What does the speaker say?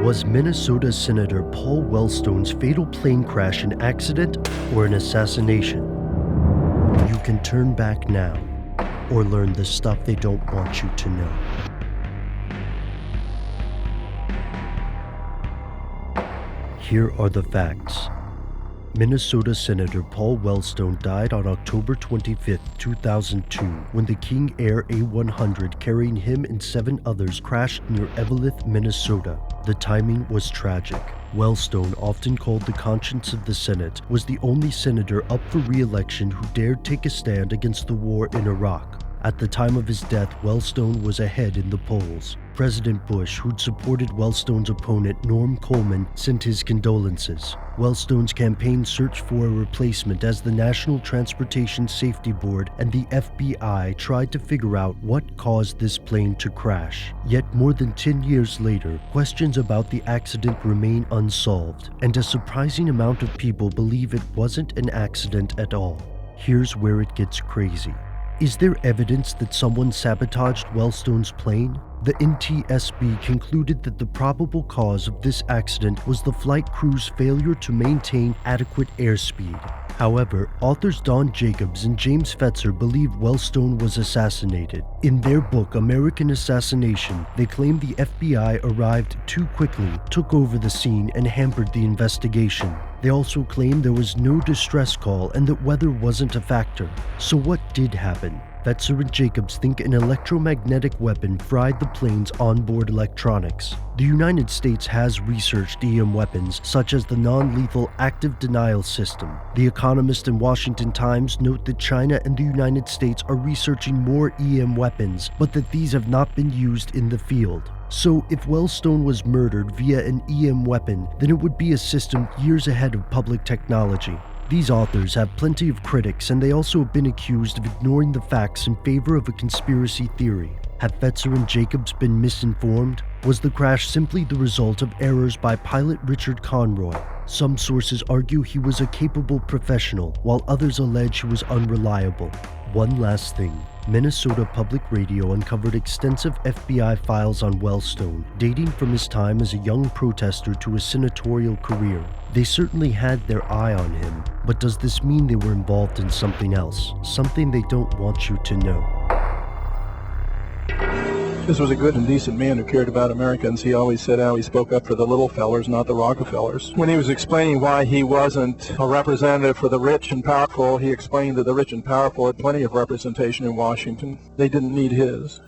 Was Minnesota Senator Paul Wellstone's fatal plane crash an accident or an assassination? You can turn back now or learn the stuff they don't want you to know. Here are the facts. Minnesota Senator Paul Wellstone died on October 25, 2002, when the King Air A-100 carrying him and 7 others crashed near Eveleth, Minnesota. The timing was tragic. Wellstone, often called the conscience of the Senate, was the only senator up for re-election who dared take a stand against the war in Iraq. At the time of his death, Wellstone was ahead in the polls. President Bush, who'd supported Wellstone's opponent Norm Coleman, sent his condolences. Wellstone's campaign searched for a replacement as the National Transportation Safety Board and the FBI tried to figure out what caused this plane to crash. Yet more than 10 years later, questions about the accident remain unsolved, and a surprising amount of people believe it wasn't an accident at all. Here's where it gets crazy. Is there evidence that someone sabotaged Wellstone's plane? The NTSB concluded that the probable cause of this accident was the flight crew's failure to maintain adequate airspeed. However, authors Don Jacobs and James Fetzer believe Wellstone was assassinated. In their book, American Assassination, they claim the FBI arrived too quickly, took over the scene, and hampered the investigation. They also claim there was no distress call and that weather wasn't a factor. So what did happen? Fetzer and Jacobs think an electromagnetic weapon fried the plane's onboard electronics. The United States has researched EM weapons, such as the non-lethal active denial system. The Economist and Washington Times note that China and the United States are researching more EM weapons, but that these have not been used in the field. So if Wellstone was murdered via an EM weapon, then it would be a system years ahead of public technology. These authors have plenty of critics, and they also have been accused of ignoring the facts in favor of a conspiracy theory. Have Fetzer and Jacobs been misinformed? Was the crash simply the result of errors by pilot Richard Conroy? Some sources argue he was a capable professional, while others allege he was unreliable. One last thing. Minnesota Public Radio uncovered extensive FBI files on Wellstone, dating from his time as a young protester to his senatorial career. They certainly had their eye on him, but does this mean they were involved in something else? Something they don't want you to know? This was a good and decent man who cared about Americans. He always said how he spoke up for the little fellers, not the Rockefellers. When he was explaining why he wasn't a representative for the rich and powerful, he explained that the rich and powerful had plenty of representation in Washington. They didn't need his.